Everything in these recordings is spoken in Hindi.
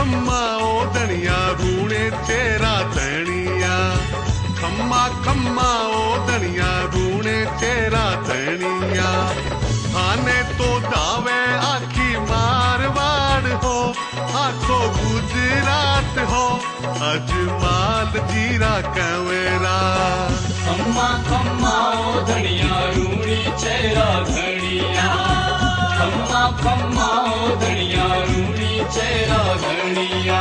खम्मा ओ धनिया रूणे तेरा धनिया, खम्मा खम्मा ओ धनिया रूणे तेरा धनिया। थाने तो दावे आखी मारवाड़ हो, आखो गुजरात हो, अजमाल जीरा कवेरा। खम्मा खम्मा ओ धनिया रूणी चेरा धनिया, खम्मा खम्मा ओ धनिया रूणी चेरा धनिया।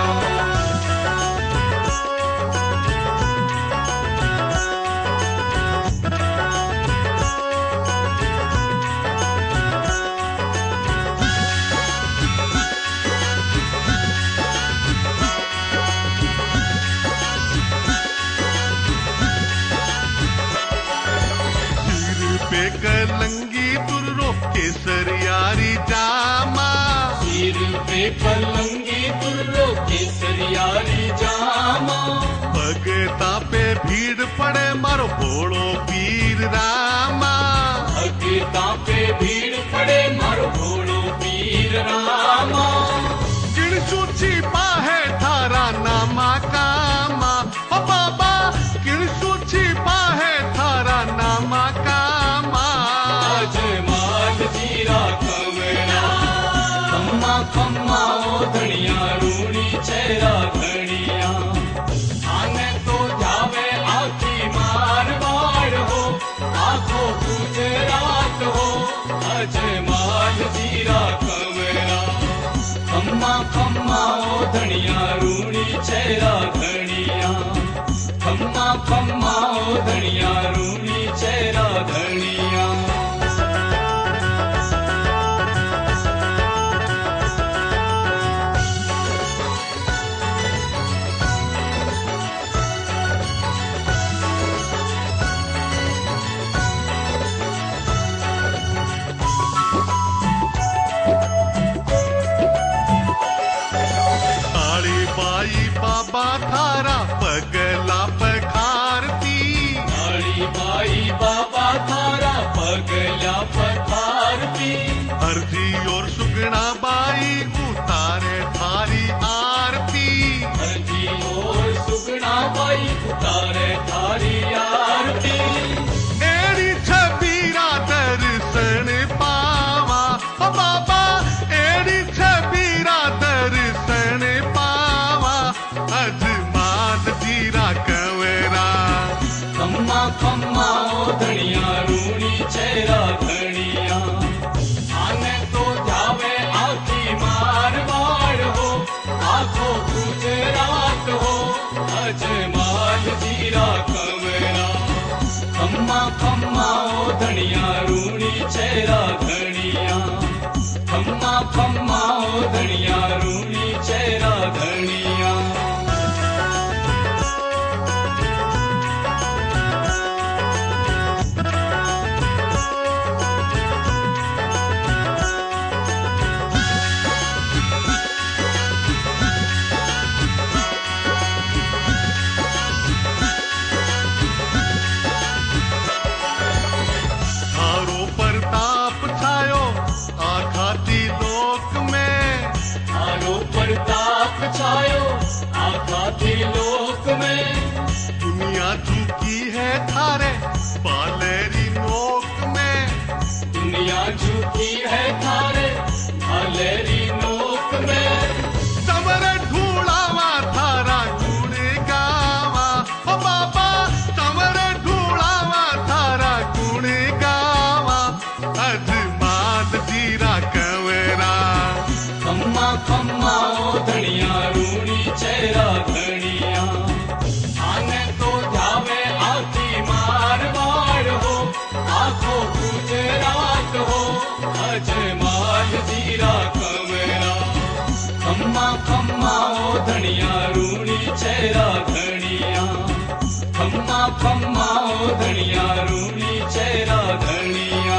कलंगी तुर्रो केसरियारी जामा, सिर पे कलंगी तुर्रो केसरियारी जामा। भगता पे भीड़ पड़े मारो भोड़ो पीर रामा, भगता पे भीड़ पड़े मारो भोड़ो पीर रामा। किण सूची पाहे थारा नामा कामा, ओ बाबा किण सूची पाहे थारा नामा कामा। अजमाल जीरा कवेरा, खम्मा खम्मा ओ धनिया रूणी चेरा धनिया। आने तो जावे आखी मारवाड़ हो, आखो गुजरात हो, अजमाल जीरा कवेरा। खम्मा खम्मा ओ धनिया रूणी चेरा धनिया, खम्मा खम्मा ओ धनिया रूणी चेरा धनिया। बाबा थारा पगला पखारती, काली बाई बाबा थारा पगला पखारती। अर्जी और सुगना बाई उतारे थारी आरती, अर्जी और सुगना बाई उतारे थारी आरती। एड़ी छबीरा दर्शन पावा, ओ बाबा एड़ी छबीरा दर्शन पावा, अजमाल जीरा कवेरा। खम्मा खम्मा ओ धनिया रूणी चेरा धनिया। आने तो जावे आखी मारवाड़ हो, आखो गुजरात हो, अजमाल जीरा कवेरा। खम्मा खम्मा ओ धनिया रूणी चेरा धनिया, खम्मा खम्मा ओ धनिया रूणी चेरा धनिया। थारो प्रताप छायो आखाती लोक में, थारो प्रताप छायो आखाती लोक में। दुनिया झुकी है थारे पालेरी नोक में, दुनिया झुकी है थारे भालेरी नोक में। समर ढूंढावा थारा गुण गावा, ओ बाबा समर ढूंढावा थारा गुण गावा, अजमाल जीरा कवेरा। खम्मा खम्मा ओ धनिया रूणी चेरा धनिया। आने तो जावे आखी मारवाड़ हो, आखो गुजरात हो, अजमाल जीरा कवेरा। खम्मा खम्मा ओ धनिया रूणी चेरा धनिया, खम्मा खम्मा ओ धनिया रूणी चेरा धनिया।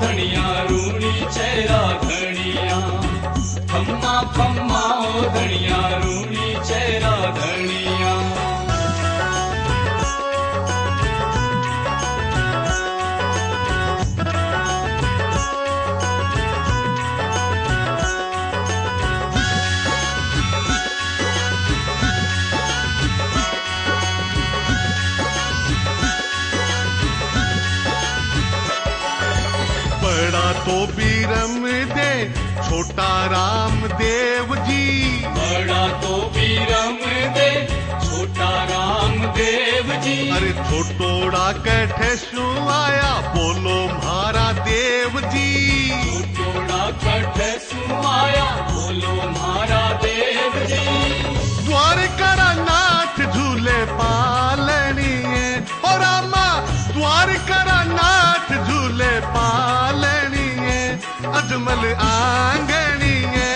धनिया रूणी चेरा धनिया खम्मा खम्मा ओ धनिया रूणी चेरा धनिया बड़ा तो बीरम दे छोटा राम देव जी बड़ा तो बीरम दे छोटा राम देव जी अरे छोटोड़ा कैठे शू आया बोलो म्हारा देव जी छोटोड़ा कठ सुमाया बोलो म्हारा देव जी द्वारका नाथ झूले पालनीए ओ रामा द्वारका नाथ झूले पालनीए अजमल आंगनीए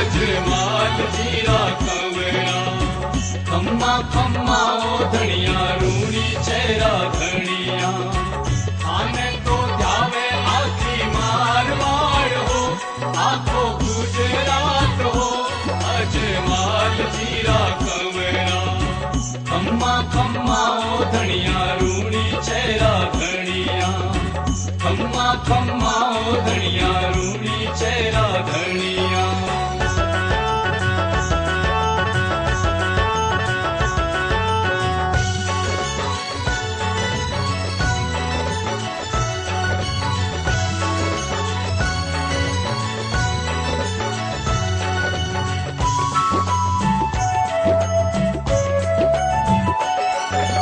अजमाल जीरा कवड़ा खम्मा खम्मा ओ धनिया रूणी चेरा धनिया आने तो ध्यावे आखी मारवाड़ हो आखो गुजरात हो अजमाल जीरा कवड़ा खम्मा खम्मा ओ धनिया रूणी चेरा धनिया खम्मा खम्मा ओ धनिया रूणी चेरा धनिया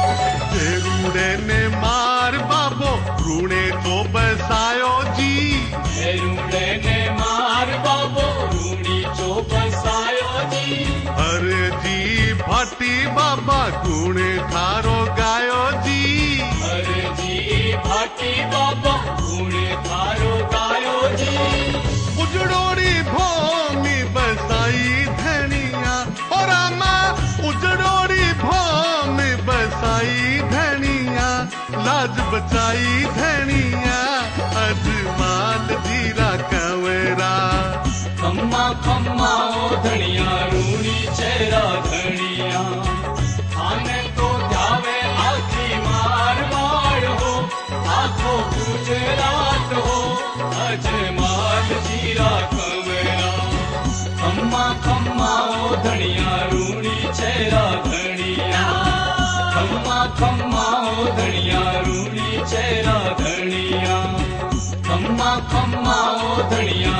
रूड़े ने मार बाबो रूणे तो बसायो जी रूड़े ने मार बाबो रूणी चो बसायो जी हर जी भाटी बाबा गुण थारो गायो जी हर जी भाटी बाबा गुण थारो गायो जी उजड़ोड़ी भूमि बसाई धनिया और रामा उजड़ोड़ी भूमि बसाई धनिया लाज बचाई धनिया अजमाल जीरा कंवरा खम्मा खम्मा ओ धनिया रूणी चेरा धनिया आने तो ध्यावे आखी मारवाड़ हो आखो गुजरात हो अजमाल जीरा कवड़ा खम्मा खम्मा ओ धनिया रूणी चेरा धनिया खम्मा खम्मा ओ धनिया रूणी चेरा धनिया खम्मा खम्मा ओ धनिया